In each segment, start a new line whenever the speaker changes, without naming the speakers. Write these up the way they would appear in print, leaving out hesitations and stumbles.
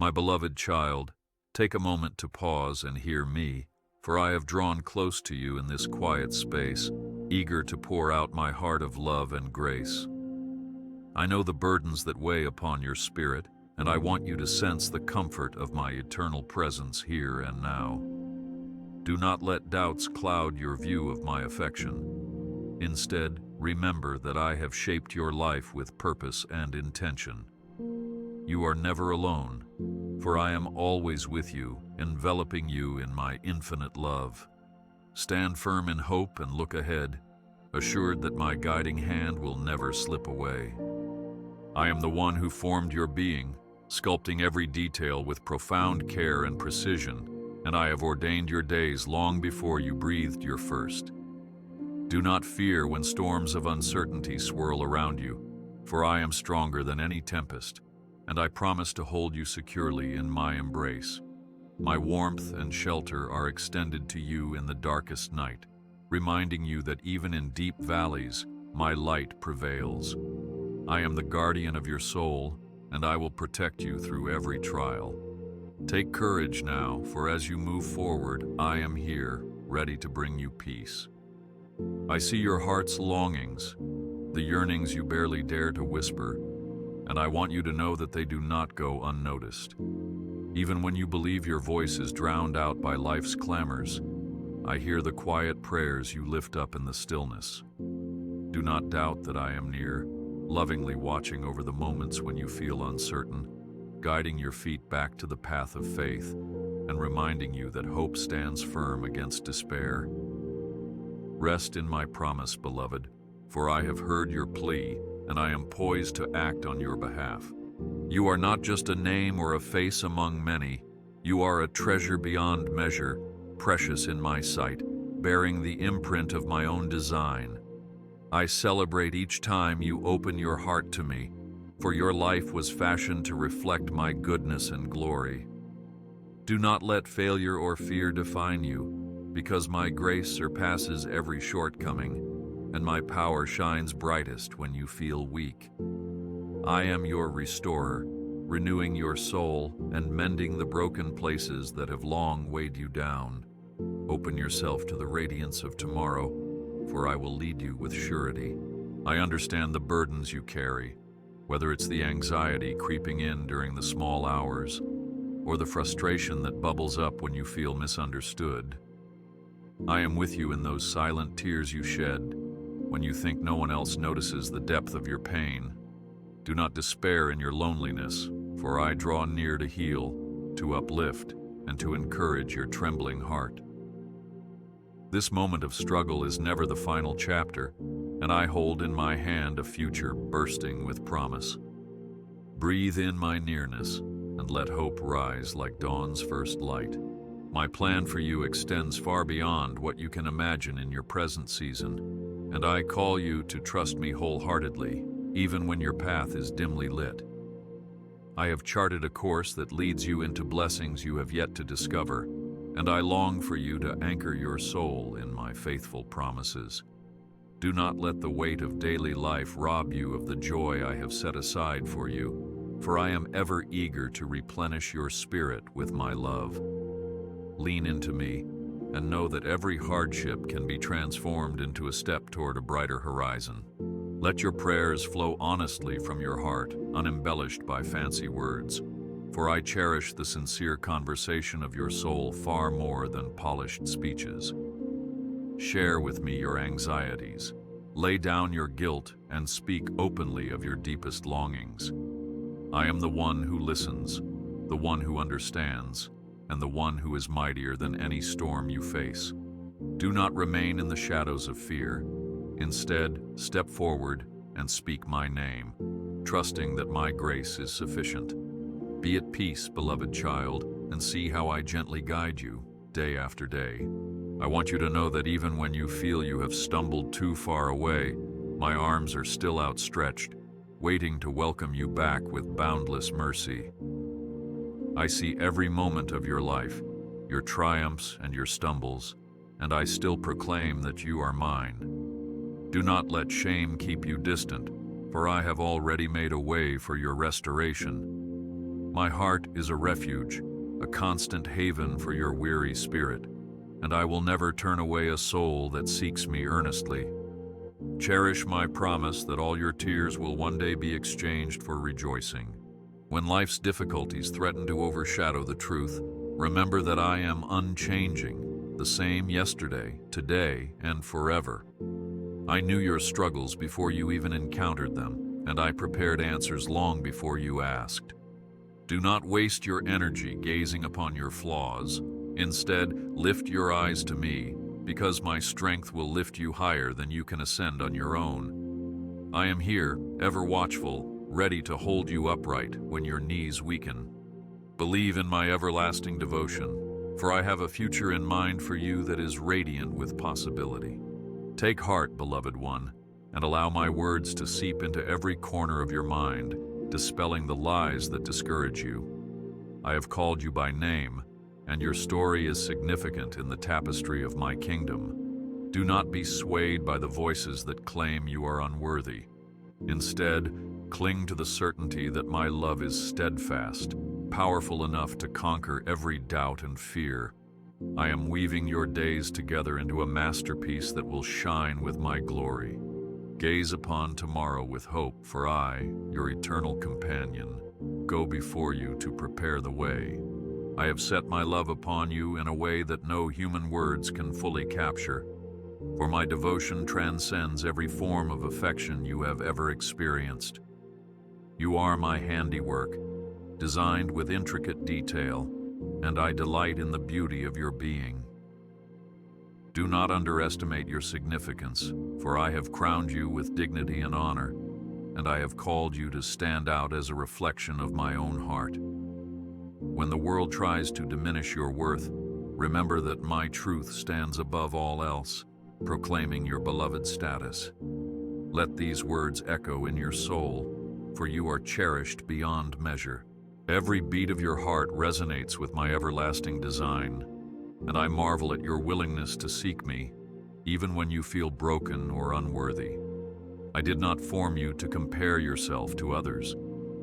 My beloved child, take a moment to pause and hear me, for I have drawn close to you in this quiet space, eager to pour out my heart of love and grace. I know the burdens that weigh upon your spirit, and I want you to sense the comfort of my eternal presence here and now. Do not let doubts cloud your view of my affection. Instead, remember that I have shaped your life with purpose and intention. You are never alone, for I am always with you, enveloping you in my infinite love. Stand firm in hope and look ahead, assured that my guiding hand will never slip away. I am the one who formed your being, sculpting every detail with profound care and precision, and I have ordained your days long before you breathed your first. Do not fear when storms of uncertainty swirl around you, for I am stronger than any tempest, and I promise to hold you securely in my embrace. My warmth and shelter are extended to you in the darkest night, reminding you that even in deep valleys, my light prevails. I am the guardian of your soul, and I will protect you through every trial. Take courage now, for as you move forward, I am here, ready to bring you peace. I see your heart's longings, the yearnings you barely dare to whisper, and I want you to know that they do not go unnoticed. Even when you believe your voice is drowned out by life's clamors, I hear the quiet prayers you lift up in the stillness. Do not doubt that I am near, lovingly watching over the moments when you feel uncertain, guiding your feet back to the path of faith, and reminding you that hope stands firm against despair. Rest in my promise, beloved, for I have heard your plea, and I am poised to act on your behalf. You are not just a name or a face among many. You are a treasure beyond measure, precious in my sight, bearing the imprint of my own design. I celebrate each time you open your heart to me, for your life was fashioned to reflect my goodness and glory. Do not let failure or fear define you, because my grace surpasses every shortcoming, and my power shines brightest when you feel weak. I am your restorer, renewing your soul and mending the broken places that have long weighed you down. Open yourself to the radiance of tomorrow, for I will lead you with surety. I understand the burdens you carry, whether it's the anxiety creeping in during the small hours, or the frustration that bubbles up when you feel misunderstood. I am with you in those silent tears you shed, when you think no one else notices the depth of your pain. Do not despair in your loneliness, for I draw near to heal, to uplift, and to encourage your trembling heart. This moment of struggle is never the final chapter, and I hold in my hand a future bursting with promise. Breathe in my nearness, and let hope rise like dawn's first light. My plan for you extends far beyond what you can imagine in your present season, and I call you to trust me wholeheartedly, even when your path is dimly lit. I have charted a course that leads you into blessings you have yet to discover, and I long for you to anchor your soul in my faithful promises. Do not let the weight of daily life rob you of the joy I have set aside for you, for I am ever eager to replenish your spirit with my love. Lean into me, and know that every hardship can be transformed into a step toward a brighter horizon. Let your prayers flow honestly from your heart, unembellished by fancy words, for I cherish the sincere conversation of your soul far more than polished speeches. Share with me your anxieties, lay down your guilt, and speak openly of your deepest longings. I am the one who listens, the one who understands, and the one who is mightier than any storm you face. Do not remain in the shadows of fear. Instead, step forward and speak my name, trusting that my grace is sufficient. Be at peace, beloved child, and see how I gently guide you, day after day. I want you to know that even when you feel you have stumbled too far away, my arms are still outstretched, waiting to welcome you back with boundless mercy. I see every moment of your life, your triumphs and your stumbles, and I still proclaim that you are mine. Do not let shame keep you distant, for I have already made a way for your restoration. My heart is a refuge, a constant haven for your weary spirit, and I will never turn away a soul that seeks me earnestly. Cherish my promise that all your tears will one day be exchanged for rejoicing. When life's difficulties threaten to overshadow the truth, remember that I am unchanging, the same yesterday, today, and forever. I knew your struggles before you even encountered them, and I prepared answers long before you asked. Do not waste your energy gazing upon your flaws. Instead, lift your eyes to me, because my strength will lift you higher than you can ascend on your own. I am here, ever watchful, ready to hold you upright when your knees weaken. Believe in my everlasting devotion, for I have a future in mind for you that is radiant with possibility. Take heart, beloved one, and allow my words to seep into every corner of your mind, dispelling the lies that discourage you. I have called you by name, and your story is significant in the tapestry of my kingdom. Do not be swayed by the voices that claim you are unworthy. Instead, cling to the certainty that my love is steadfast, powerful enough to conquer every doubt and fear. I am weaving your days together into a masterpiece that will shine with my glory. Gaze upon tomorrow with hope, for I, your eternal companion, go before you to prepare the way. I have set my love upon you in a way that no human words can fully capture, for my devotion transcends every form of affection you have ever experienced. You are my handiwork, designed with intricate detail, and I delight in the beauty of your being. Do not underestimate your significance, for I have crowned you with dignity and honor, and I have called you to stand out as a reflection of my own heart. When the world tries to diminish your worth, remember that my truth stands above all else, proclaiming your beloved status. Let these words echo in your soul, for you are cherished beyond measure. Every beat of your heart resonates with my everlasting design, and I marvel at your willingness to seek me, even when you feel broken or unworthy. I did not form you to compare yourself to others,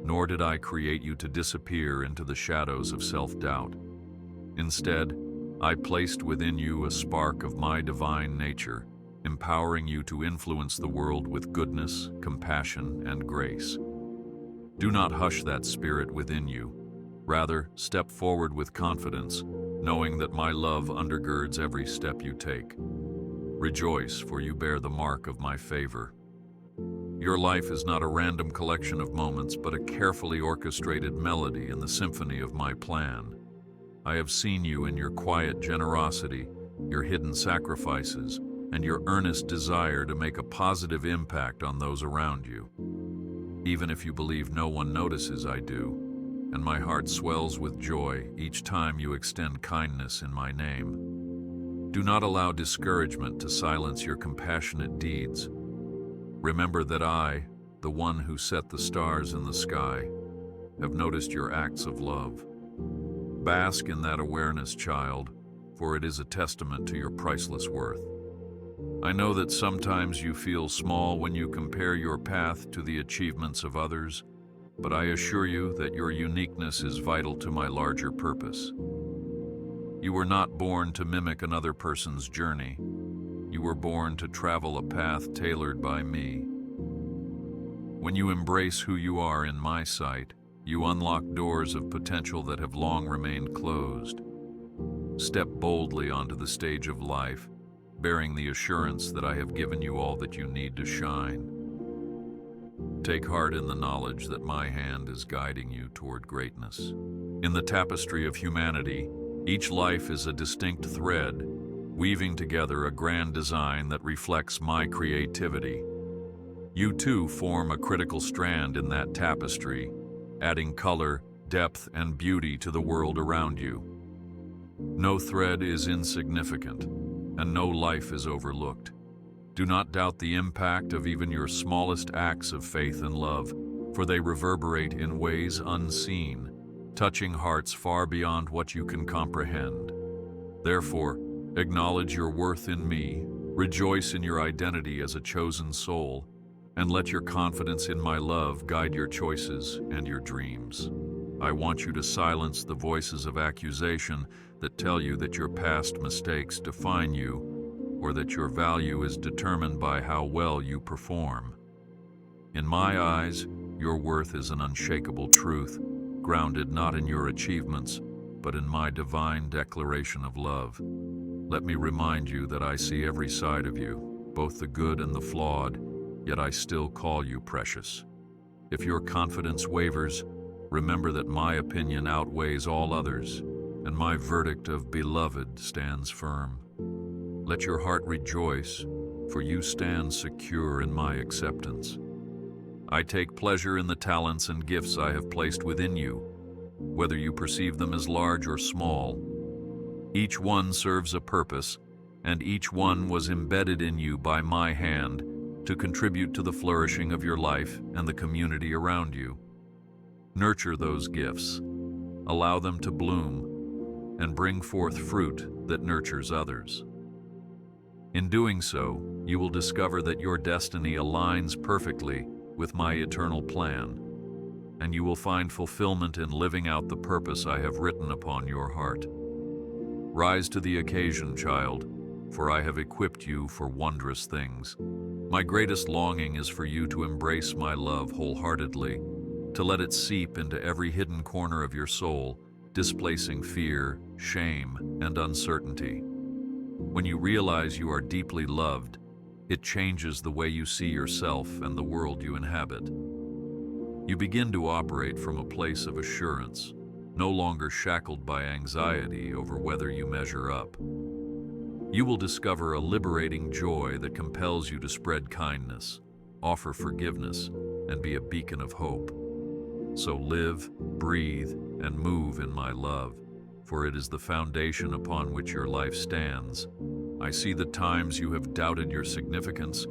nor did I create you to disappear into the shadows of self-doubt. Instead, I placed within you a spark of my divine nature, empowering you to influence the world with goodness, compassion, and grace. Do not hush that spirit within you. Rather, step forward with confidence, knowing that my love undergirds every step you take. Rejoice, for you bear the mark of my favor. Your life is not a random collection of moments, but a carefully orchestrated melody in the symphony of my plan. I have seen you in your quiet generosity, your hidden sacrifices, and your earnest desire to make a positive impact on those around you. Even if you believe no one notices, I do, and my heart swells with joy each time you extend kindness in my name. Do not allow discouragement to silence your compassionate deeds. Remember that I, the one who set the stars in the sky, have noticed your acts of love. Bask in that awareness, child, for it is a testament to your priceless worth. I know that sometimes you feel small when you compare your path to the achievements of others, but I assure you that your uniqueness is vital to my larger purpose. You were not born to mimic another person's journey. You were born to travel a path tailored by me. When you embrace who you are in my sight, you unlock doors of potential that have long remained closed. Step boldly onto the stage of life, bearing the assurance that I have given you all that you need to shine. Take heart in the knowledge that my hand is guiding you toward greatness. In the tapestry of humanity, each life is a distinct thread, weaving together a grand design that reflects my creativity. You too form a critical strand in that tapestry, adding color, depth, and beauty to the world around you. No thread is insignificant, and no life is overlooked. Do not doubt the impact of even your smallest acts of faith and love, for they reverberate in ways unseen, touching hearts far beyond what you can comprehend. Therefore, acknowledge your worth in me, rejoice in your identity as a chosen soul, and let your confidence in my love guide your choices and your dreams. I want you to silence the voices of accusation that tell you that your past mistakes define you, or that your value is determined by how well you perform. In my eyes, your worth is an unshakable truth, grounded not in your achievements, but in my divine declaration of love. Let me remind you that I see every side of you, both the good and the flawed, yet I still call you precious. If your confidence wavers, remember that my opinion outweighs all others, and my verdict of beloved stands firm. Let your heart rejoice, for you stand secure in my acceptance. I take pleasure in the talents and gifts I have placed within you, whether you perceive them as large or small. Each one serves a purpose, and each one was embedded in you by my hand to contribute to the flourishing of your life and the community around you. Nurture those gifts, allow them to bloom, and bring forth fruit that nurtures others. In doing so, you will discover that your destiny aligns perfectly with my eternal plan, and you will find fulfillment in living out the purpose I have written upon your heart. Rise to the occasion, child, for I have equipped you for wondrous things. My greatest longing is for you to embrace my love wholeheartedly, to let it seep into every hidden corner of your soul, displacing fear, shame, and uncertainty. When you realize you are deeply loved, it changes the way you see yourself and the world you inhabit. You begin to operate from a place of assurance, no longer shackled by anxiety over whether you measure up. You will discover a liberating joy that compels you to spread kindness, offer forgiveness, and be a beacon of hope. So live, breathe, and move in my love, for it is the foundation upon which your life stands. I see the times you have doubted your significance,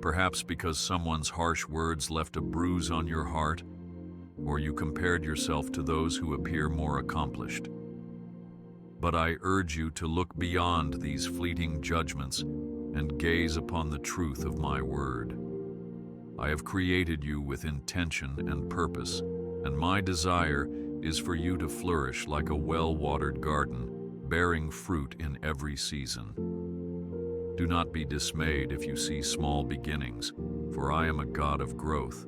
perhaps because someone's harsh words left a bruise on your heart, or you compared yourself to those who appear more accomplished. But I urge you to look beyond these fleeting judgments and gaze upon the truth of my word. I have created you with intention and purpose, and my desire is for you to flourish like a well-watered garden, bearing fruit in every season. Do not be dismayed if you see small beginnings, for I am a God of growth,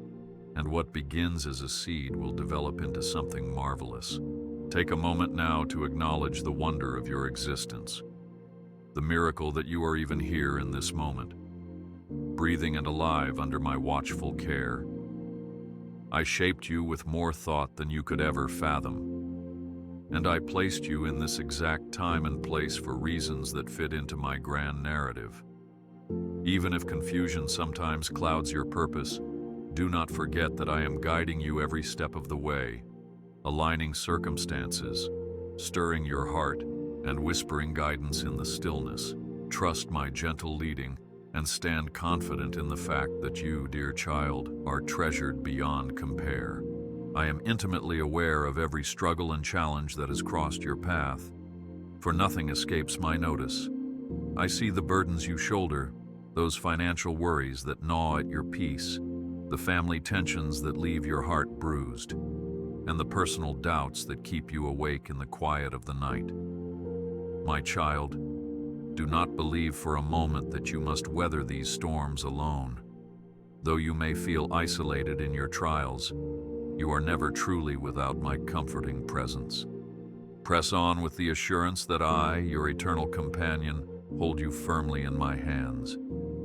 and what begins as a seed will develop into something marvelous. Take a moment now to acknowledge the wonder of your existence, the miracle that you are even here in this moment, breathing and alive under my watchful care. I shaped you with more thought than you could ever fathom, and I placed you in this exact time and place for reasons that fit into my grand narrative. Even if confusion sometimes clouds your purpose, do not forget that I am guiding you every step of the way, aligning circumstances, stirring your heart, and whispering guidance in the stillness. Trust my gentle leading, and stand confident in the fact that you, dear child, are treasured beyond compare. I am intimately aware of every struggle and challenge that has crossed your path, for nothing escapes my notice. I see the burdens you shoulder, those financial worries that gnaw at your peace, the family tensions that leave your heart bruised, and the personal doubts that keep you awake in the quiet of the night. My child, do not believe for a moment that you must weather these storms alone. Though you may feel isolated in your trials, you are never truly without my comforting presence. Press on with the assurance that I, your eternal companion, hold you firmly in my hands.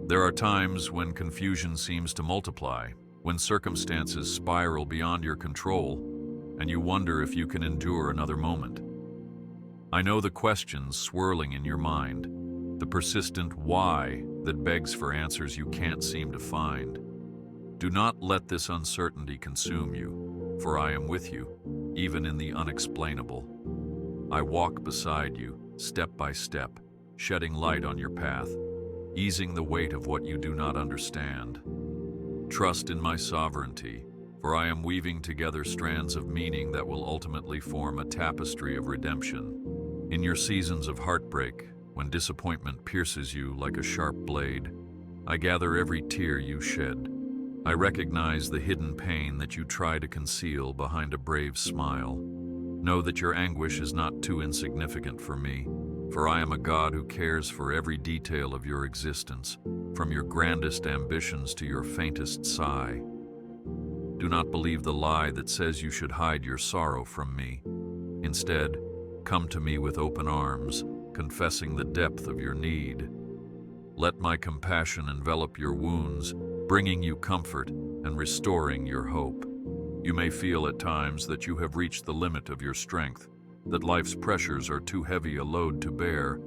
There are times when confusion seems to multiply, when circumstances spiral beyond your control, and you wonder if you can endure another moment. I know the questions swirling in your mind, the persistent why that begs for answers you can't seem to find. Do not let this uncertainty consume you, for I am with you, even in the unexplainable. I walk beside you, step by step, shedding light on your path, easing the weight of what you do not understand. Trust in my sovereignty, for I am weaving together strands of meaning that will ultimately form a tapestry of redemption. In your seasons of heartbreak, when disappointment pierces you like a sharp blade, I gather every tear you shed, I recognize the hidden pain that you try to conceal behind a brave smile. Know that your anguish is not too insignificant for me, for I am a God who cares for every detail of your existence, from your grandest ambitions to your faintest sigh. Do not believe the lie that says you should hide your sorrow from me. Instead, come to me with open arms, confessing the depth of your need. Let my compassion envelop your wounds, bringing you comfort and restoring your hope. You may feel at times that you have reached the limit of your strength, that life's pressures are too heavy a load to bear.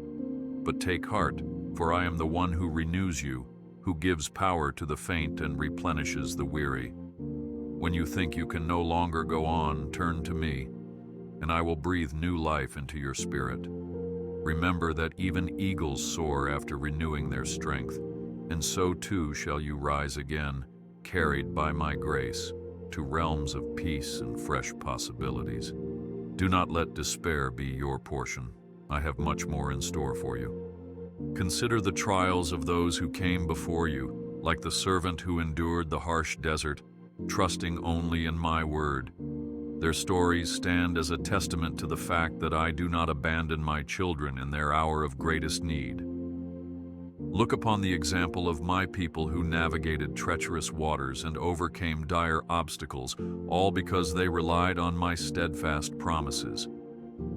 But take heart, for I am the one who renews you, who gives power to the faint and replenishes the weary. When you think you can no longer go on, turn to me, and I will breathe new life into your spirit. Remember that even eagles soar after renewing their strength, and so too shall you rise again, carried by my grace, to realms of peace and fresh possibilities. Do not let despair be your portion. I have much more in store for you. Consider the trials of those who came before you, like the servant who endured the harsh desert, trusting only in my word. Their stories stand as a testament to the fact that I do not abandon my children in their hour of greatest need. Look upon the example of my people who navigated treacherous waters and overcame dire obstacles, all because they relied on my steadfast promises.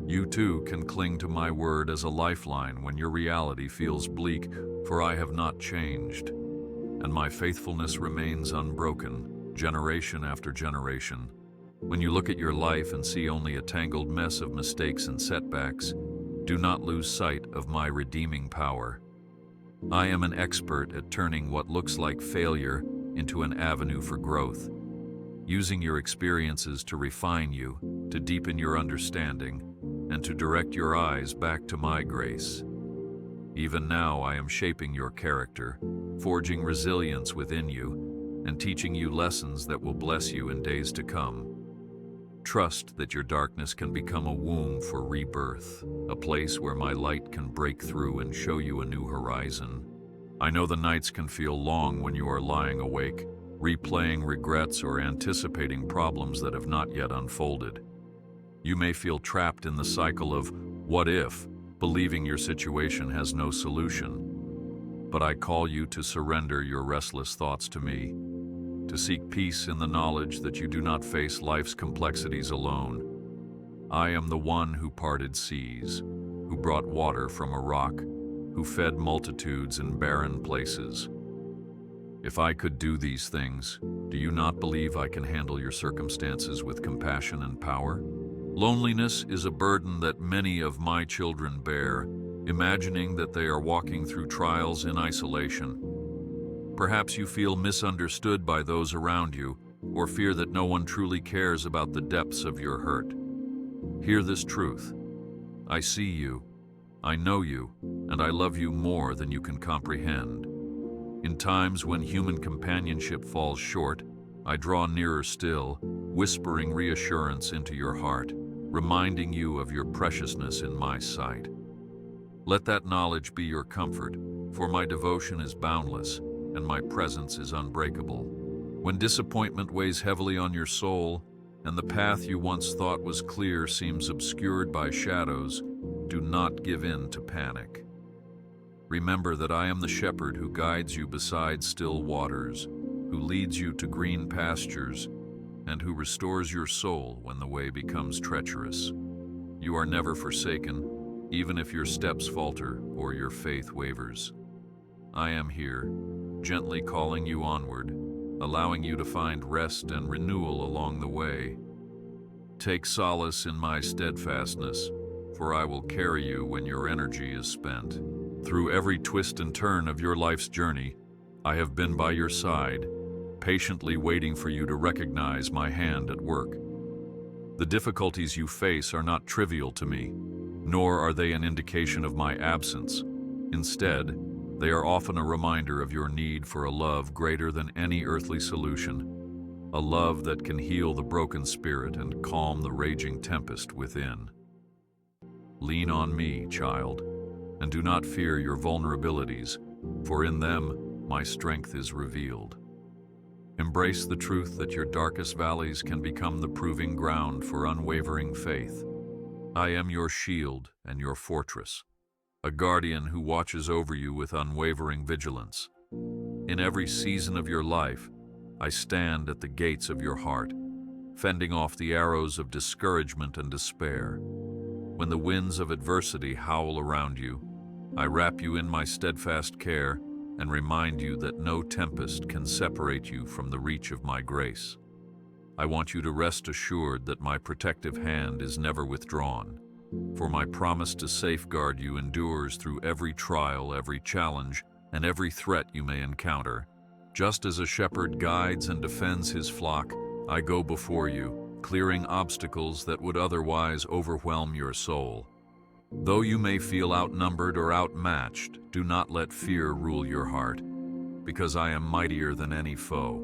You too can cling to my word as a lifeline when your reality feels bleak, for I have not changed, and my faithfulness remains unbroken, generation after generation. When you look at your life and see only a tangled mess of mistakes and setbacks, do not lose sight of my redeeming power. I am an expert at turning what looks like failure into an avenue for growth, using your experiences to refine you, to deepen your understanding, and to direct your eyes back to my grace. Even now I am shaping your character, forging resilience within you, and teaching you lessons that will bless you in days to come. Trust that your darkness can become a womb for rebirth, a place where my light can break through and show you a new horizon. I know the nights can feel long when you are lying awake, replaying regrets or anticipating problems that have not yet unfolded. You may feel trapped in the cycle of what if, believing your situation has no solution. But I call you to surrender your restless thoughts to me, to seek peace in the knowledge that you do not face life's complexities alone. I am the one who parted seas, who brought water from a rock, who fed multitudes in barren places. If I could do these things, do you not believe I can handle your circumstances with compassion and power? Loneliness is a burden that many of my children bear, imagining that they are walking through trials in isolation. Perhaps you feel misunderstood by those around you, or fear that no one truly cares about the depths of your hurt. Hear this truth. I see you, I know you, and I love you more than you can comprehend. In times when human companionship falls short, I draw nearer still, whispering reassurance into your heart, reminding you of your preciousness in my sight. Let that knowledge be your comfort, for my devotion is boundless, and my presence is unbreakable. When disappointment weighs heavily on your soul, and the path you once thought was clear seems obscured by shadows, do not give in to panic. Remember that I am the shepherd who guides you beside still waters, who leads you to green pastures, and who restores your soul when the way becomes treacherous. You are never forsaken, even if your steps falter or your faith wavers. I am here, gently calling you onward, allowing you to find rest and renewal along the way. Take solace in my steadfastness, for I will carry you when your energy is spent. Through every twist and turn of your life's journey, I have been by your side, patiently waiting for you to recognize my hand at work. The difficulties you face are not trivial to me, nor are they an indication of my absence. Instead, they are often a reminder of your need for a love greater than any earthly solution, a love that can heal the broken spirit and calm the raging tempest within. Lean on me, child, and do not fear your vulnerabilities, for in them my strength is revealed. Embrace the truth that your darkest valleys can become the proving ground for unwavering faith. I am your shield and your fortress, a guardian who watches over you with unwavering vigilance. In every season of your life, I stand at the gates of your heart, fending off the arrows of discouragement and despair. When the winds of adversity howl around you, I wrap you in my steadfast care and remind you that no tempest can separate you from the reach of my grace. I want you to rest assured that my protective hand is never withdrawn, for my promise to safeguard you endures through every trial, every challenge, and every threat you may encounter. Just as a shepherd guides and defends his flock, I go before you, clearing obstacles that would otherwise overwhelm your soul. Though you may feel outnumbered or outmatched, do not let fear rule your heart, because I am mightier than any foe.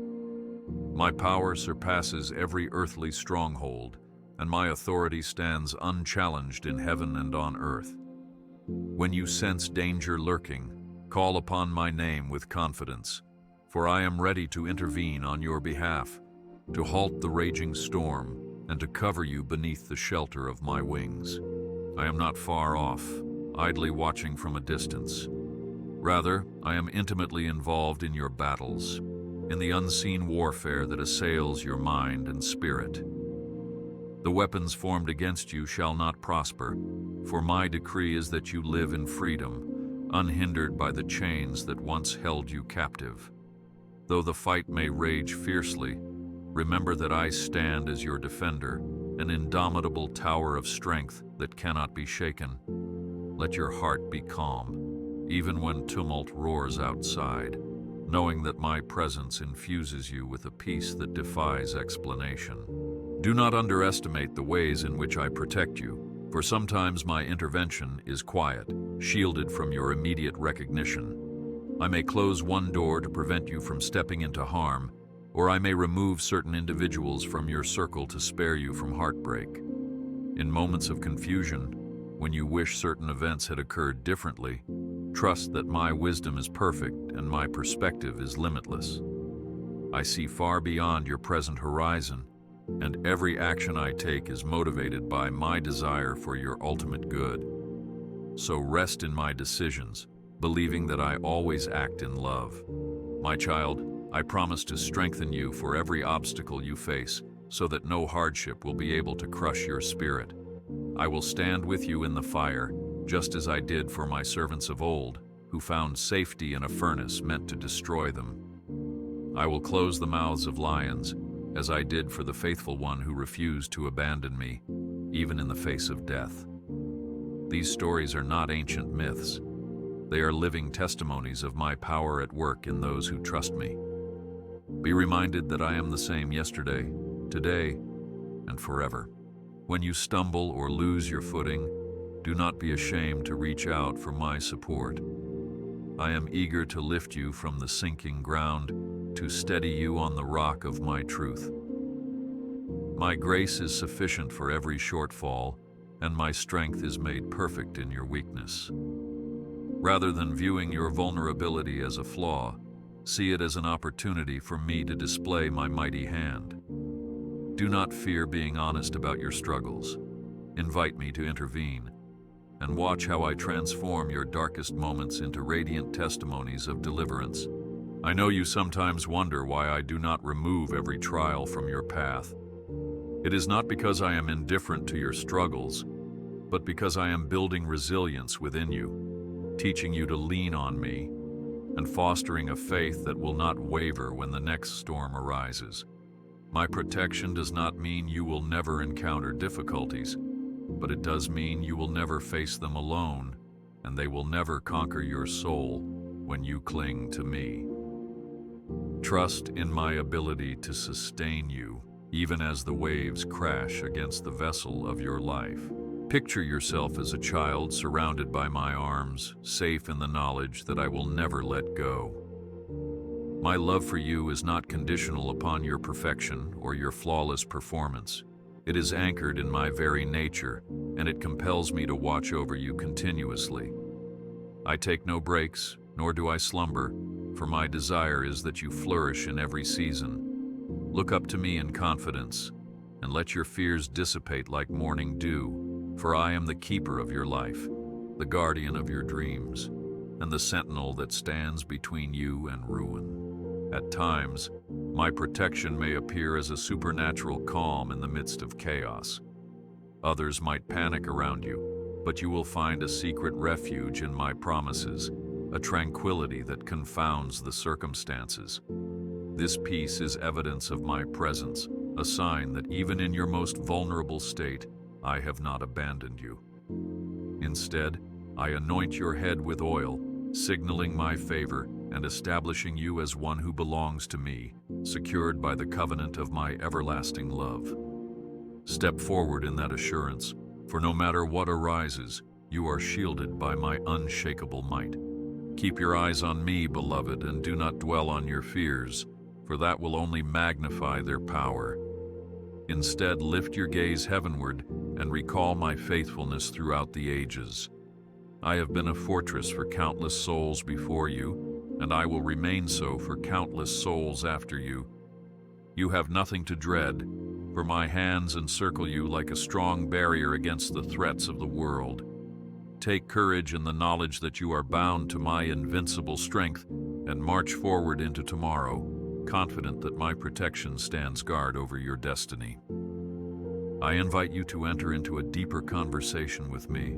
My power surpasses every earthly stronghold, and my authority stands unchallenged in heaven and on earth. When you sense danger lurking, call upon my name with confidence, for I am ready to intervene on your behalf, to halt the raging storm, and to cover you beneath the shelter of my wings. I am not far off, idly watching from a distance. Rather, I am intimately involved in your battles, in the unseen warfare that assails your mind and spirit. The weapons formed against you shall not prosper, for my decree is that you live in freedom, unhindered by the chains that once held you captive. Though the fight may rage fiercely, remember that I stand as your defender, an indomitable tower of strength that cannot be shaken. Let your heart be calm, even when tumult roars outside, knowing that my presence infuses you with a peace that defies explanation. Do not underestimate the ways in which I protect you, for sometimes my intervention is quiet, shielded from your immediate recognition. I may close one door to prevent you from stepping into harm, or I may remove certain individuals from your circle to spare you from heartbreak. In moments of confusion, when you wish certain events had occurred differently, trust that my wisdom is perfect and my perspective is limitless. I see far beyond your present horizon, and every action I take is motivated by my desire for your ultimate good. So rest in my decisions, believing that I always act in love. My child, I promise to strengthen you for every obstacle you face, so that no hardship will be able to crush your spirit. I will stand with you in the fire, just as I did for my servants of old, who found safety in a furnace meant to destroy them. I will close the mouths of lions, as I did for the faithful one who refused to abandon me, even in the face of death. These stories are not ancient myths. They are living testimonies of my power at work in those who trust me. Be reminded that I am the same yesterday, today, and forever. When you stumble or lose your footing, do not be ashamed to reach out for my support. I am eager to lift you from the sinking ground, to steady you on the rock of my truth. My grace is sufficient for every shortfall, and my strength is made perfect in your weakness. Rather than viewing your vulnerability as a flaw, see it as an opportunity for me to display my mighty hand. Do not fear being honest about your struggles. Invite me to intervene, and watch how I transform your darkest moments into radiant testimonies of deliverance. I know you sometimes wonder why I do not remove every trial from your path. It is not because I am indifferent to your struggles, but because I am building resilience within you, teaching you to lean on me, and fostering a faith that will not waver when the next storm arises. My protection does not mean you will never encounter difficulties, but it does mean you will never face them alone, and they will never conquer your soul when you cling to me. Trust in my ability to sustain you, even as the waves crash against the vessel of your life. Picture yourself as a child surrounded by my arms, safe in the knowledge that I will never let go. My love for you is not conditional upon your perfection or your flawless performance. It is anchored in my very nature, and it compels me to watch over you continuously. I take no breaks, nor do I slumber, for my desire is that you flourish in every season. Look up to me in confidence, and let your fears dissipate like morning dew, for I am the keeper of your life, the guardian of your dreams, and the sentinel that stands between you and ruin. At times, my protection may appear as a supernatural calm in the midst of chaos. Others might panic around you, but you will find a secret refuge in my promises, a tranquility that confounds the circumstances. This peace is evidence of my presence, a sign that even in your most vulnerable state, I have not abandoned you. Instead, I anoint your head with oil, signaling my favor and establishing you as one who belongs to me, secured by the covenant of my everlasting love. Step forward in that assurance, for no matter what arises, you are shielded by my unshakable might. Keep your eyes on me, beloved, and do not dwell on your fears, for that will only magnify their power. Instead, lift your gaze heavenward and recall my faithfulness throughout the ages. I have been a fortress for countless souls before you, and I will remain so for countless souls after you. You have nothing to dread, for my hands encircle you like a strong barrier against the threats of the world. Take courage in the knowledge that you are bound to my invincible strength and march forward into tomorrow, confident that my protection stands guard over your destiny. I invite you to enter into a deeper conversation with me,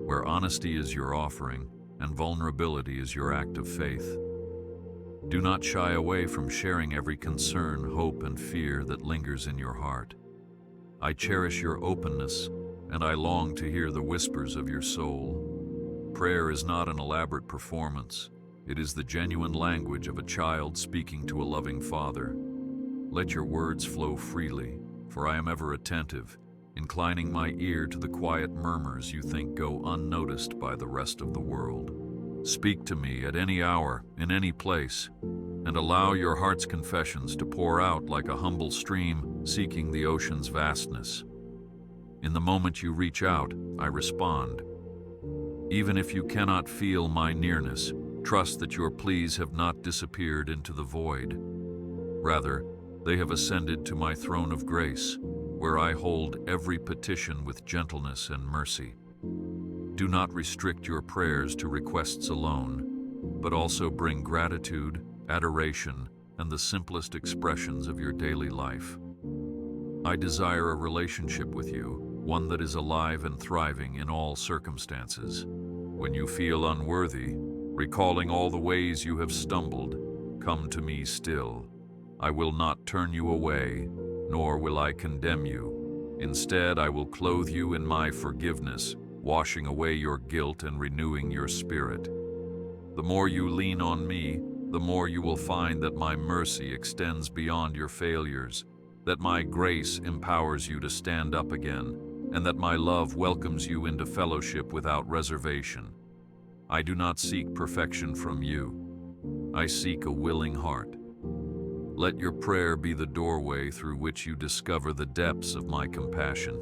where honesty is your offering and vulnerability is your act of faith. Do not shy away from sharing every concern, hope, and fear that lingers in your heart. I cherish your openness, and I long to hear the whispers of your soul. Prayer is not an elaborate performance. It is the genuine language of a child speaking to a loving father. Let your words flow freely, for I am ever attentive, inclining my ear to the quiet murmurs you think go unnoticed by the rest of the world. Speak to me at any hour, in any place, and allow your heart's confessions to pour out like a humble stream seeking the ocean's vastness. In the moment you reach out, I respond. Even if you cannot feel my nearness, trust that your pleas have not disappeared into the void. Rather, they have ascended to my throne of grace, where I hold every petition with gentleness and mercy. Do not restrict your prayers to requests alone, but also bring gratitude, adoration, and the simplest expressions of your daily life. I desire a relationship with you, one that is alive and thriving in all circumstances. When you feel unworthy, recalling all the ways you have stumbled, come to me still. I will not turn you away, nor will I condemn you. Instead, I will clothe you in my forgiveness, washing away your guilt and renewing your spirit. The more you lean on me, the more you will find that my mercy extends beyond your failures, that my grace empowers you to stand up again, and that my love welcomes you into fellowship without reservation. I do not seek perfection from you. I seek a willing heart. Let your prayer be the doorway through which you discover the depths of my compassion.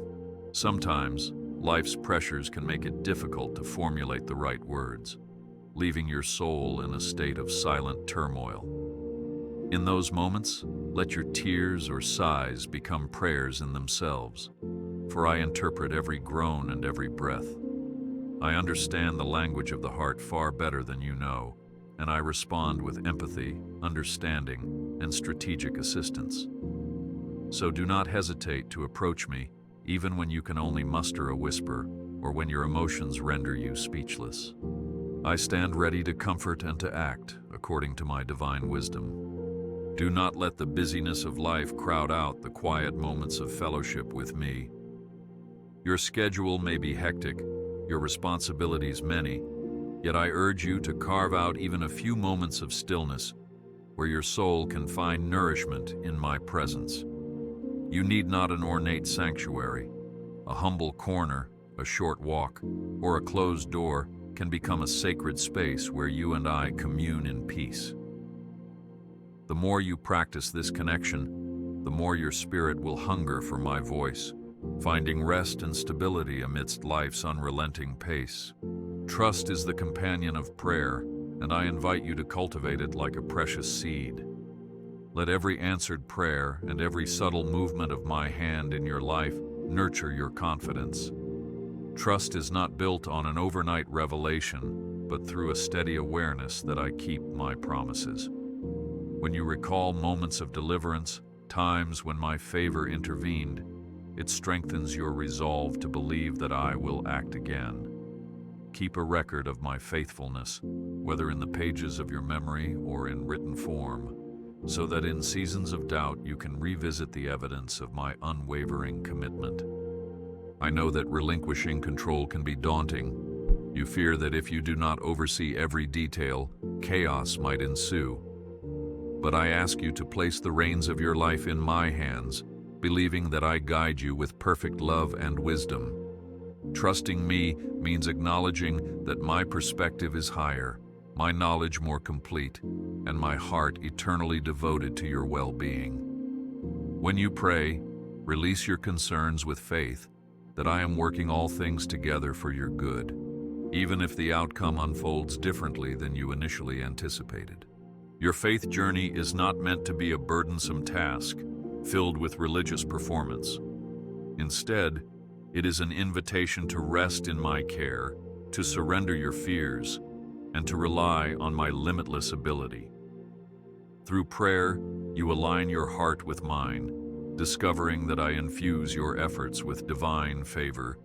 Sometimes, life's pressures can make it difficult to formulate the right words, leaving your soul in a state of silent turmoil. In those moments, let your tears or sighs become prayers in themselves, for I interpret every groan and every breath. I understand the language of the heart far better than you know, and I respond with empathy, understanding, and strategic assistance. So do not hesitate to approach me, even when you can only muster a whisper or when your emotions render you speechless. I stand ready to comfort and to act according to my divine wisdom. Do not let the busyness of life crowd out the quiet moments of fellowship with me. Your schedule may be hectic, your responsibilities many, yet I urge you to carve out even a few moments of stillness where your soul can find nourishment in my presence. You need not an ornate sanctuary. A humble corner, a short walk, or a closed door can become a sacred space where you and I commune in peace. The more you practice this connection, the more your spirit will hunger for my voice, finding rest and stability amidst life's unrelenting pace. Trust is the companion of prayer, and I invite you to cultivate it like a precious seed. Let every answered prayer and every subtle movement of my hand in your life nurture your confidence. Trust is not built on an overnight revelation, but through a steady awareness that I keep my promises. When you recall moments of deliverance, times when my favor intervened, it strengthens your resolve to believe that I will act again. Keep a record of my faithfulness, whether in the pages of your memory or in written form, so that in seasons of doubt you can revisit the evidence of my unwavering commitment. I know that relinquishing control can be daunting. You fear that if you do not oversee every detail, chaos might ensue. But I ask you to place the reins of your life in my hands, believing that I guide you with perfect love and wisdom. Trusting me means acknowledging that my perspective is higher, my knowledge more complete, and my heart eternally devoted to your well-being. When you pray, release your concerns with faith that I am working all things together for your good, even if the outcome unfolds differently than you initially anticipated. Your faith journey is not meant to be a burdensome task filled with religious performance. Instead, it is an invitation to rest in my care, to surrender your fears, and to rely on my limitless ability. Through prayer, you align your heart with mine, discovering that I infuse your efforts with divine favor.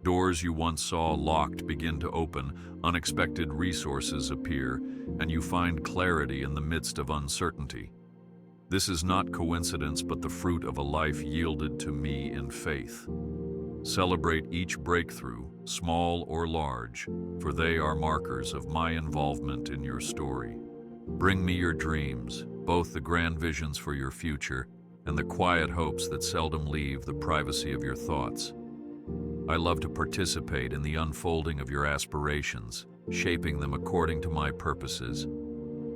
Doors you once saw locked begin to open, unexpected resources appear, and you find clarity in the midst of uncertainty. This is not coincidence, but the fruit of a life yielded to me in faith. Celebrate each breakthrough, small or large, for they are markers of my involvement in your story. Bring me your dreams, both the grand visions for your future and the quiet hopes that seldom leave the privacy of your thoughts. I love to participate in the unfolding of your aspirations, shaping them according to my purposes.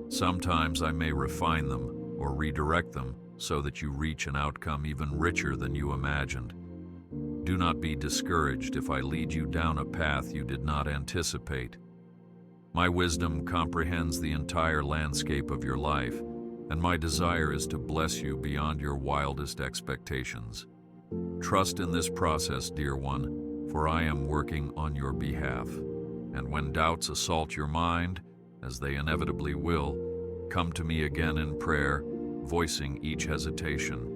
Sometimes I may refine them or redirect them so that you reach an outcome even richer than you imagined. Do not be discouraged if I lead you down a path you did not anticipate. My wisdom comprehends the entire landscape of your life, and my desire is to bless you beyond your wildest expectations. Trust in this process, dear one, for I am working on your behalf. And when doubts assault your mind, as they inevitably will, come to me again in prayer, voicing each hesitation.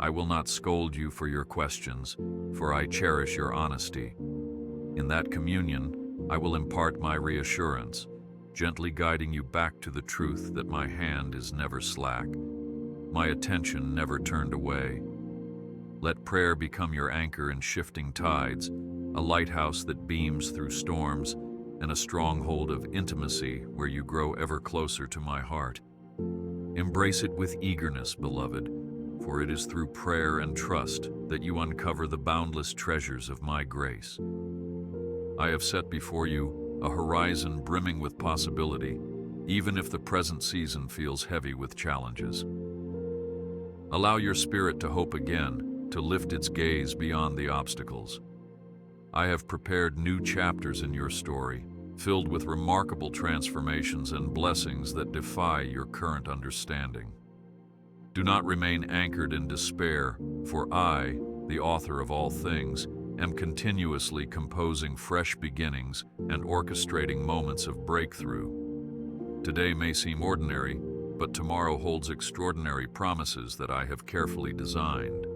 I will not scold you for your questions, for I cherish your honesty. In that communion, I will impart my reassurance, gently guiding you back to the truth that my hand is never slack, my attention never turned away. Let prayer become your anchor in shifting tides, a lighthouse that beams through storms, and a stronghold of intimacy where you grow ever closer to my heart. Embrace it with eagerness, beloved, for it is through prayer and trust that you uncover the boundless treasures of my grace. I have set before you a horizon brimming with possibility, even if the present season feels heavy with challenges. Allow your spirit to hope again, to lift its gaze beyond the obstacles. I have prepared new chapters in your story, filled with remarkable transformations and blessings that defy your current understanding. Do not remain anchored in despair, for I, the author of all things, am continuously composing fresh beginnings and orchestrating moments of breakthrough. Today may seem ordinary, but tomorrow holds extraordinary promises that I have carefully designed.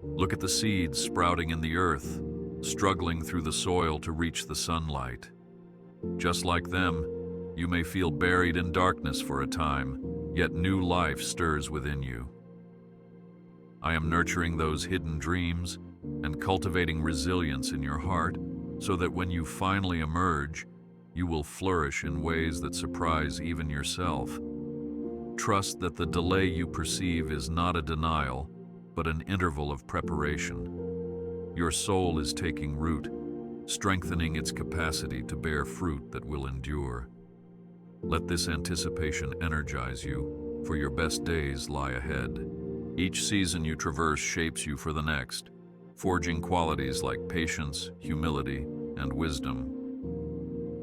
Look at the seeds sprouting in the earth, struggling through the soil to reach the sunlight. Just like them, you may feel buried in darkness for a time, yet new life stirs within you. I am nurturing those hidden dreams and cultivating resilience in your heart so that when you finally emerge, you will flourish in ways that surprise even yourself. Trust that the delay you perceive is not a denial, but an interval of preparation. Your soul is taking root, strengthening its capacity to bear fruit that will endure. Let this anticipation energize you, for your best days lie ahead. Each season you traverse shapes you for the next, forging qualities like patience, humility, and wisdom.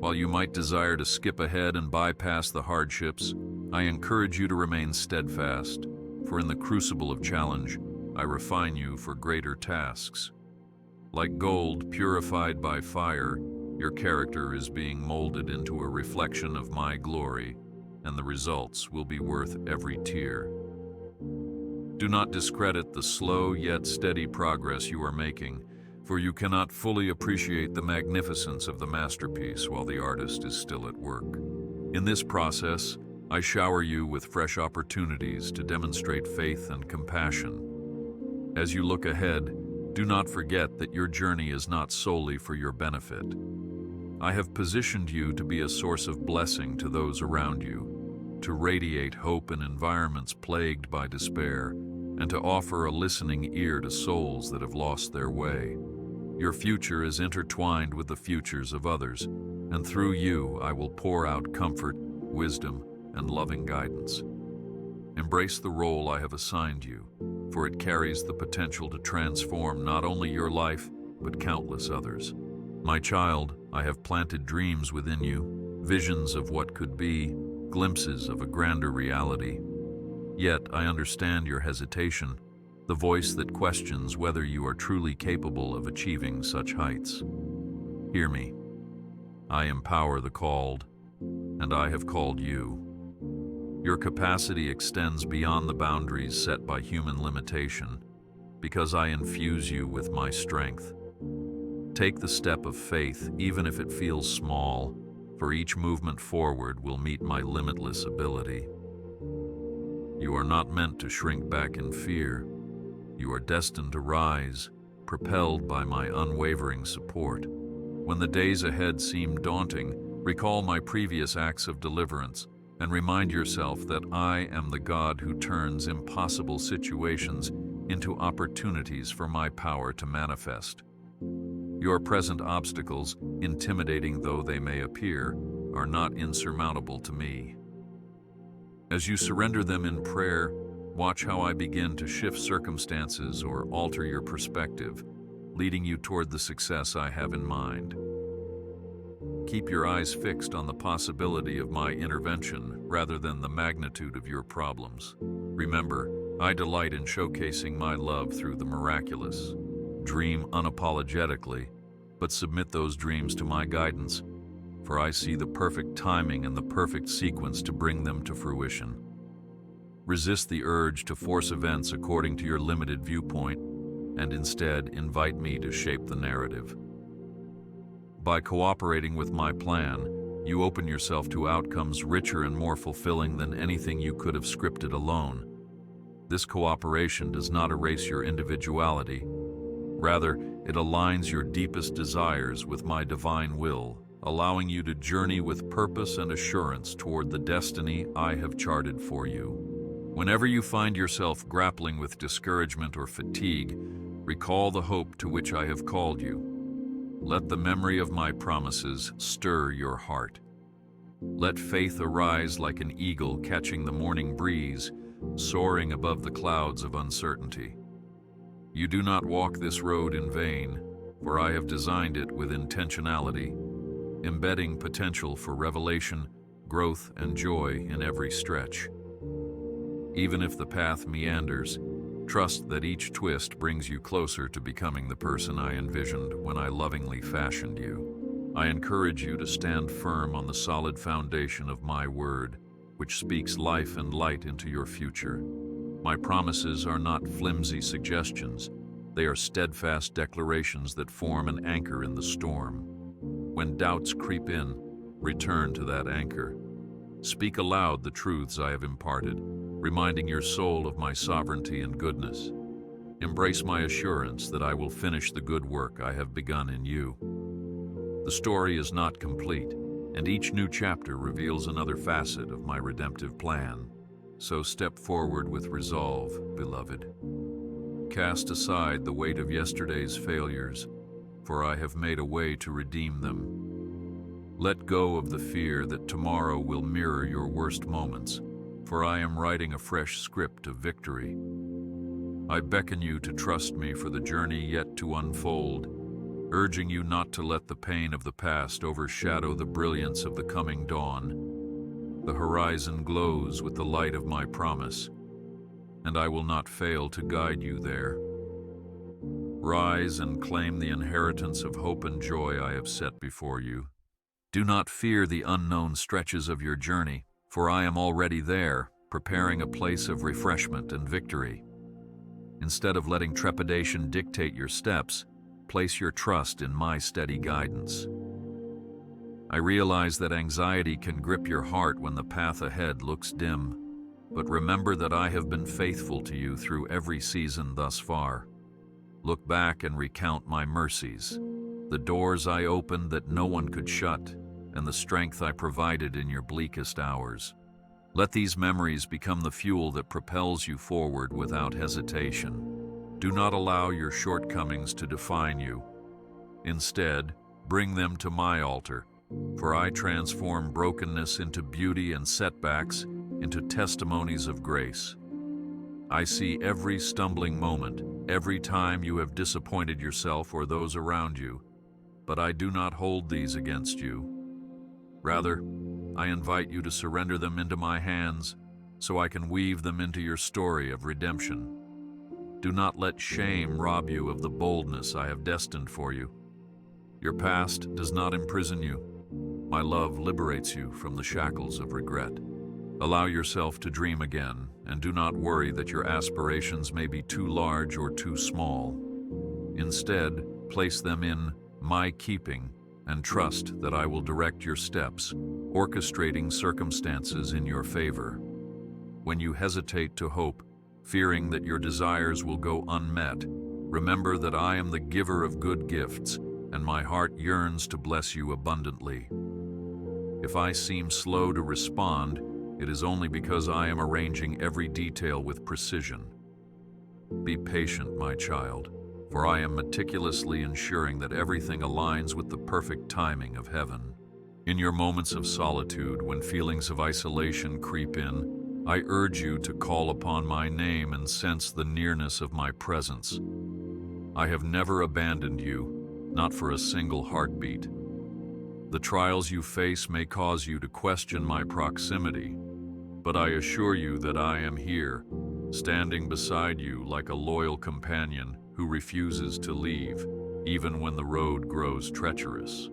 While you might desire to skip ahead and bypass the hardships, I encourage you to remain steadfast, for in the crucible of challenge, I refine you for greater tasks. Like gold purified by fire, your character is being molded into a reflection of my glory, and the results will be worth every tear. Do not discredit the slow yet steady progress you are making, for you cannot fully appreciate the magnificence of the masterpiece while the artist is still at work. In this process, I shower you with fresh opportunities to demonstrate faith and compassion. As you look ahead, do not forget that your journey is not solely for your benefit. I have positioned you to be a source of blessing to those around you, to radiate hope in environments plagued by despair, and to offer a listening ear to souls that have lost their way. Your future is intertwined with the futures of others, and through you I will pour out comfort, wisdom, and loving guidance. Embrace the role I have assigned you, for it carries the potential to transform not only your life, but countless others. My child, I have planted dreams within you, visions of what could be, glimpses of a grander reality. Yet I understand your hesitation, the voice that questions whether you are truly capable of achieving such heights. Hear me. I empower the called, and I have called you. Your capacity extends beyond the boundaries set by human limitation, because I infuse you with my strength. Take the step of faith, even if it feels small, for each movement forward will meet my limitless ability. You are not meant to shrink back in fear. You are destined to rise, propelled by my unwavering support. When the days ahead seem daunting, recall my previous acts of deliverance and remind yourself that I am the God who turns impossible situations into opportunities for my power to manifest. Your present obstacles, intimidating though they may appear, are not insurmountable to me. As you surrender them in prayer, watch how I begin to shift circumstances or alter your perspective, leading you toward the success I have in mind. Keep your eyes fixed on the possibility of my intervention rather than the magnitude of your problems. Remember, I delight in showcasing my love through the miraculous. Dream unapologetically, but submit those dreams to my guidance, for I see the perfect timing and the perfect sequence to bring them to fruition. Resist the urge to force events according to your limited viewpoint, and instead invite me to shape the narrative. By cooperating with my plan, you open yourself to outcomes richer and more fulfilling than anything you could have scripted alone. This cooperation does not erase your individuality. Rather, it aligns your deepest desires with my divine will, allowing you to journey with purpose and assurance toward the destiny I have charted for you. Whenever you find yourself grappling with discouragement or fatigue, recall the hope to which I have called you. Let the memory of my promises stir your heart. Let faith arise like an eagle catching the morning breeze, soaring above the clouds of uncertainty. You do not walk this road in vain, for I have designed it with intentionality, embedding potential for revelation, growth, and joy in every stretch. Even if the path meanders, trust that each twist brings you closer to becoming the person I envisioned when I lovingly fashioned you. I encourage you to stand firm on the solid foundation of my word, which speaks life and light into your future. My promises are not flimsy suggestions. They are steadfast declarations that form an anchor in the storm. When doubts creep in, return to that anchor. Speak aloud the truths I have imparted, reminding your soul of my sovereignty and goodness. Embrace my assurance that I will finish the good work I have begun in you. The story is not complete, and each new chapter reveals another facet of my redemptive plan. So step forward with resolve, beloved. Cast aside the weight of yesterday's failures, for I have made a way to redeem them. Let go of the fear that tomorrow will mirror your worst moments, for I am writing a fresh script of victory. I beckon you to trust me for the journey yet to unfold, urging you not to let the pain of the past overshadow the brilliance of the coming dawn. The horizon glows with the light of my promise, and I will not fail to guide you there. Rise and claim the inheritance of hope and joy I have set before you. Do not fear the unknown stretches of your journey, for I am already there, preparing a place of refreshment and victory. Instead of letting trepidation dictate your steps, place your trust in my steady guidance. I realize that anxiety can grip your heart when the path ahead looks dim, but remember that I have been faithful to you through every season thus far. Look back and recount my mercies, the doors I opened that no one could shut, and the strength I provided in your bleakest hours. Let these memories become the fuel that propels you forward without hesitation. Do not allow your shortcomings to define you. Instead, bring them to my altar, for I transform brokenness into beauty and setbacks into testimonies of grace. I see every stumbling moment, every time you have disappointed yourself or those around you, but I do not hold these against you. Rather, I invite you to surrender them into my hands so I can weave them into your story of redemption. Do not let shame rob you of the boldness I have destined for you. Your past does not imprison you. My love liberates you from the shackles of regret. Allow yourself to dream again, and do not worry that your aspirations may be too large or too small. Instead, place them in my keeping and trust that I will direct your steps, orchestrating circumstances in your favor. When you hesitate to hope, fearing that your desires will go unmet, remember that I am the giver of good gifts, and my heart yearns to bless you abundantly. If I seem slow to respond, it is only because I am arranging every detail with precision. Be patient, my child, for I am meticulously ensuring that everything aligns with the perfect timing of heaven. In your moments of solitude, when feelings of isolation creep in, I urge you to call upon my name and sense the nearness of my presence. I have never abandoned you, not for a single heartbeat. The trials you face may cause you to question my proximity, but I assure you that I am here, standing beside you like a loyal companion who refuses to leave, even when the road grows treacherous.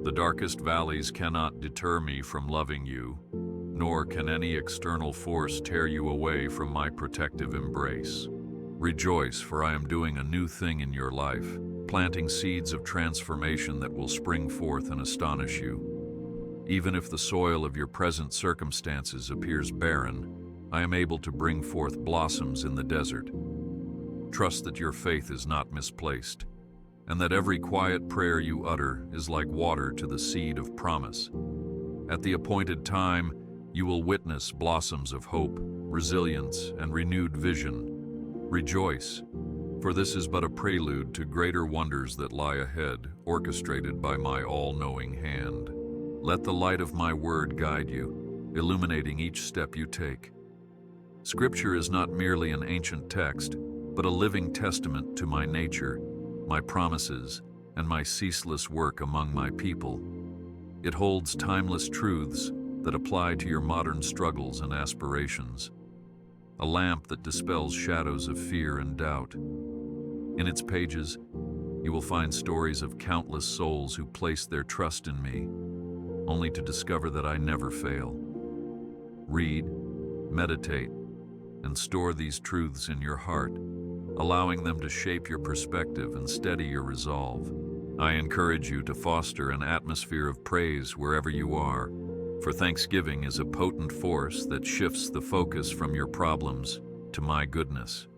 The darkest valleys cannot deter me from loving you, nor can any external force tear you away from my protective embrace. Rejoice, for I am doing a new thing in your life, planting seeds of transformation that will spring forth and astonish you. Even if the soil of your present circumstances appears barren, I am able to bring forth blossoms in the desert. Trust that your faith is not misplaced, and that every quiet prayer you utter is like water to the seed of promise. At the appointed time, you will witness blossoms of hope, resilience, and renewed vision. Rejoice, for this is but a prelude to greater wonders that lie ahead, orchestrated by my all-knowing hand. Let the light of my word guide you, illuminating each step you take. Scripture is not merely an ancient text, but a living testament to my nature, my promises, and my ceaseless work among my people. It holds timeless truths that apply to your modern struggles and aspirations, a lamp that dispels shadows of fear and doubt. In its pages, you will find stories of countless souls who placed their trust in me, only to discover that I never fail. Read, meditate, and store these truths in your heart, allowing them to shape your perspective and steady your resolve. I encourage you to foster an atmosphere of praise wherever you are, for thanksgiving is a potent force that shifts the focus from your problems to my goodness.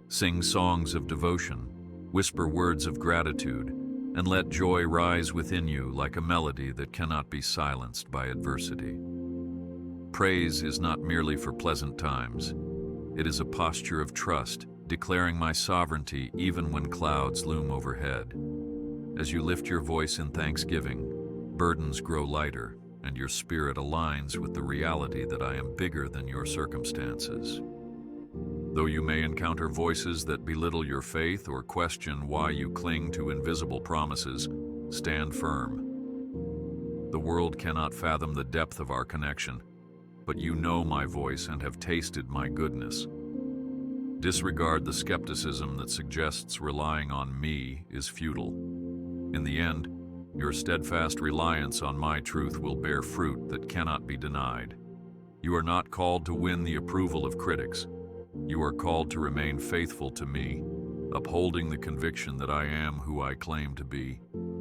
Sing songs of devotion, whisper words of gratitude, and let joy rise within you like a melody that cannot be silenced by adversity. Praise is not merely for pleasant times. It is a posture of trust, declaring my sovereignty even when clouds loom overhead. As you lift your voice in thanksgiving, burdens grow lighter, and your spirit aligns with the reality that I am bigger than your circumstances. Though you may encounter voices that belittle your faith or question why you cling to invisible promises, stand firm. The world cannot fathom the depth of our connection, but you know my voice and have tasted my goodness. Disregard the skepticism that suggests relying on me is futile. In the end, your steadfast reliance on my truth will bear fruit that cannot be denied. You are not called to win the approval of critics. You are called to remain faithful to me, upholding the conviction that I am who I claim to be,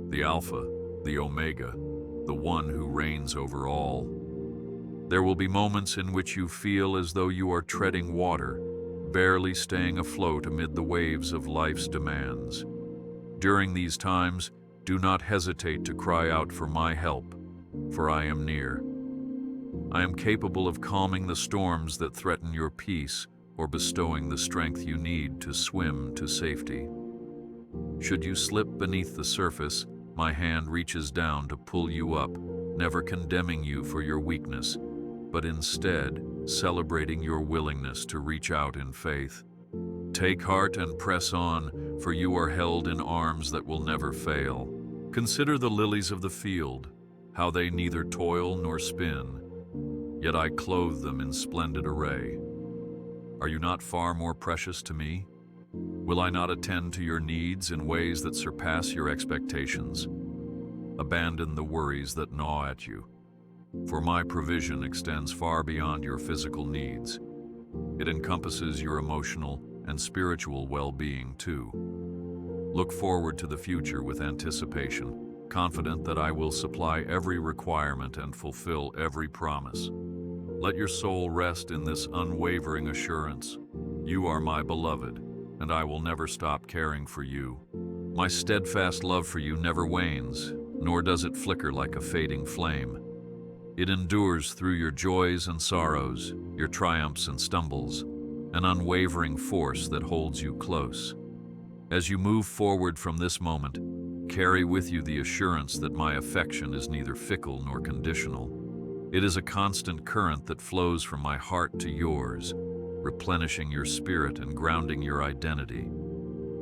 the Alpha, the Omega, the one who reigns over all. There will be moments in which you feel as though you are treading water, barely staying afloat amid the waves of life's demands. During these times, do not hesitate to cry out for my help, for I am near. I am capable of calming the storms that threaten your peace or bestowing the strength you need to swim to safety. Should you slip beneath the surface, my hand reaches down to pull you up, never condemning you for your weakness, but instead celebrating your willingness to reach out in faith. Take heart and press on, for you are held in arms that will never fail. Consider the lilies of the field, how they neither toil nor spin, yet I clothe them in splendid array. Are you not far more precious to me? Will I not attend to your needs in ways that surpass your expectations? Abandon the worries that gnaw at you, for my provision extends far beyond your physical needs. It encompasses your emotional and spiritual well-being too. Look forward to the future with anticipation, confident that I will supply every requirement and fulfill every promise. Let your soul rest in this unwavering assurance. You are my beloved, and I will never stop caring for you. My steadfast love for you never wanes, nor does it flicker like a fading flame. It endures through your joys and sorrows, your triumphs and stumbles, an unwavering force that holds you close. As you move forward from this moment, carry with you the assurance that my affection is neither fickle nor conditional. It is a constant current that flows from my heart to yours, replenishing your spirit and grounding your identity.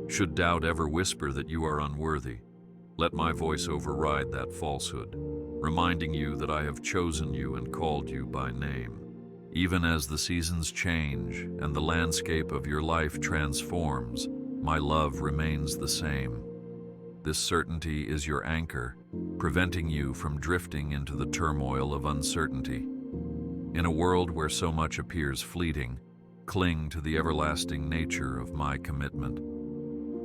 Should doubt ever whisper that you are unworthy, let my voice override that falsehood, reminding you that I have chosen you and called you by name. Even as the seasons change and the landscape of your life transforms, my love remains the same. This certainty is your anchor, preventing you from drifting into the turmoil of uncertainty. In a world where so much appears fleeting, cling to the everlasting nature of my commitment.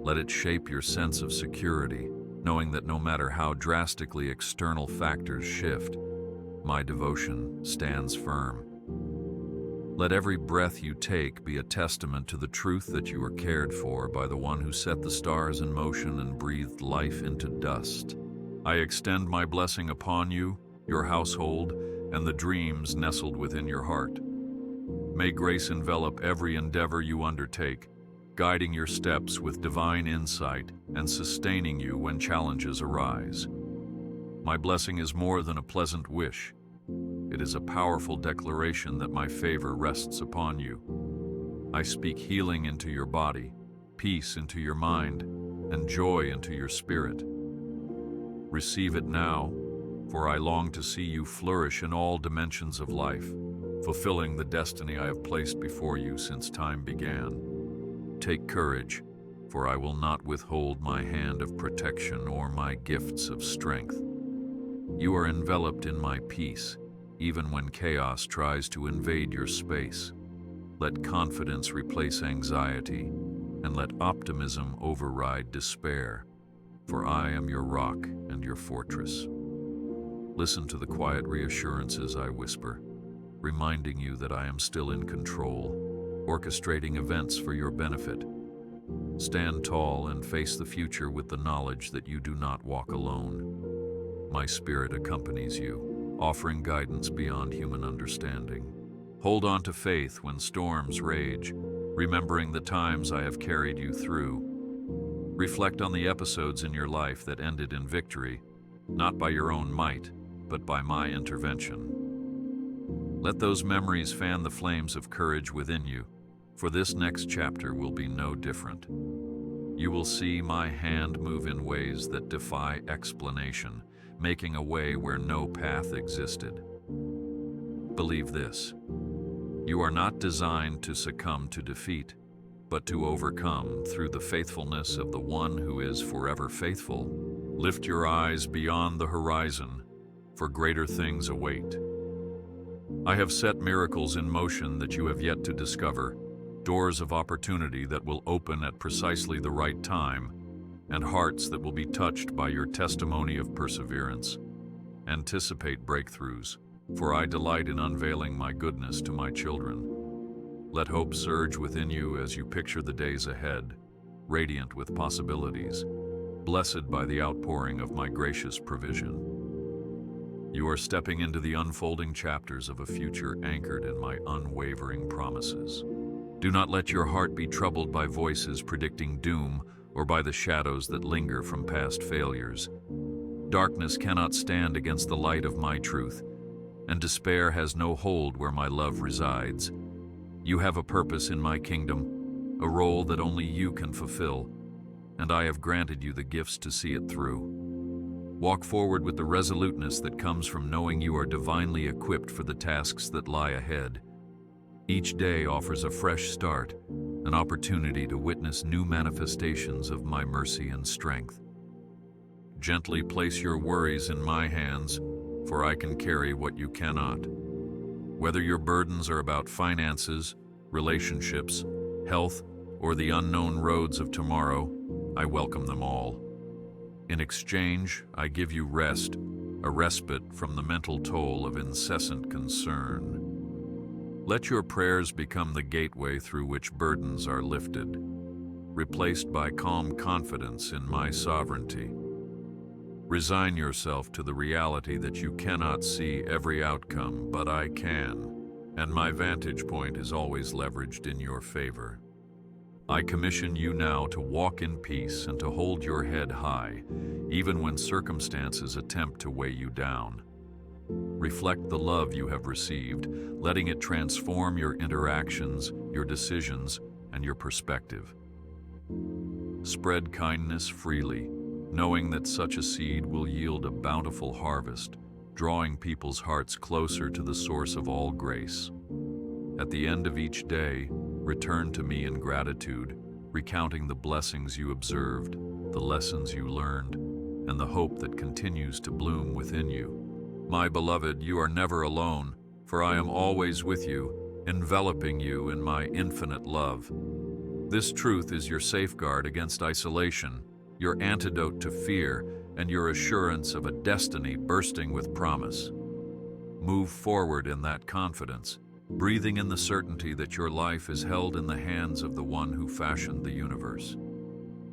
Let it shape your sense of security, knowing that no matter how drastically external factors shift, my devotion stands firm. Let every breath you take be a testament to the truth that you are cared for by the one who set the stars in motion and breathed life into dust. I extend my blessing upon you, your household, and the dreams nestled within your heart. May grace envelop every endeavor you undertake, guiding your steps with divine insight and sustaining you when challenges arise. My blessing is more than a pleasant wish. It is a powerful declaration that my favor rests upon you. I speak healing into your body, peace into your mind, and joy into your spirit. Receive it now, for I long to see you flourish in all dimensions of life, fulfilling the destiny I have placed before you since time began. Take courage, for I will not withhold my hand of protection or my gifts of strength. You are enveloped in my peace, even when chaos tries to invade your space. Let confidence replace anxiety, and let optimism override despair, for I am your rock and your fortress. Listen to the quiet reassurances I whisper, reminding you that I am still in control, orchestrating events for your benefit. Stand tall and face the future with the knowledge that you do not walk alone. My spirit accompanies you, offering guidance beyond human understanding. Hold on to faith when storms rage, remembering the times I have carried you through. Reflect on the episodes in your life that ended in victory, not by your own might, but by my intervention. Let those memories fan the flames of courage within you, for this next chapter will be no different. You will see my hand move in ways that defy explanation, making a way where no path existed. Believe this: you are not designed to succumb to defeat, but to overcome through the faithfulness of the one who is forever faithful. Lift your eyes beyond the horizon, for greater things await. I have set miracles in motion that you have yet to discover, doors of opportunity that will open at precisely the right time, and hearts that will be touched by your testimony of perseverance. Anticipate breakthroughs, for I delight in unveiling my goodness to my children. Let hope surge within you as you picture the days ahead, radiant with possibilities, blessed by the outpouring of my gracious provision. You are stepping into the unfolding chapters of a future anchored in my unwavering promises. Do not let your heart be troubled by voices predicting doom or by the shadows that linger from past failures. Darkness cannot stand against the light of my truth, and despair has no hold where my love resides. You have a purpose in my kingdom, a role that only you can fulfill, and I have granted you the gifts to see it through. Walk forward with the resoluteness that comes from knowing you are divinely equipped for the tasks that lie ahead. Each day offers a fresh start, an opportunity to witness new manifestations of my mercy and strength. Gently place your worries in my hands, for I can carry what you cannot. Whether your burdens are about finances, relationships, health, or the unknown roads of tomorrow, I welcome them all. In exchange, I give you rest, a respite from the mental toll of incessant concern. Let your prayers become the gateway through which burdens are lifted, replaced by calm confidence in my sovereignty. Resign yourself to the reality that you cannot see every outcome, but I can, and my vantage point is always leveraged in your favor. I commission you now to walk in peace and to hold your head high, even when circumstances attempt to weigh you down. Reflect the love you have received, letting it transform your interactions, your decisions, and your perspective. Spread kindness freely, knowing that such a seed will yield a bountiful harvest, drawing people's hearts closer to the source of all grace. At the end of each day, return to me in gratitude, recounting the blessings you observed, the lessons you learned, and the hope that continues to bloom within you. My beloved, you are never alone, for I am always with you, enveloping you in my infinite love. This truth is your safeguard against isolation, your antidote to fear, and your assurance of a destiny bursting with promise. Move forward in that confidence, breathing in the certainty that your life is held in the hands of the one who fashioned the universe.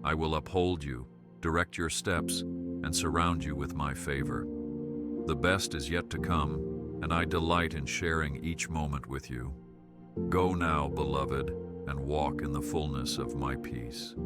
I will uphold you, direct your steps, and surround you with my favor. The best is yet to come, and I delight in sharing each moment with you. Go now, beloved, and walk in the fullness of my peace.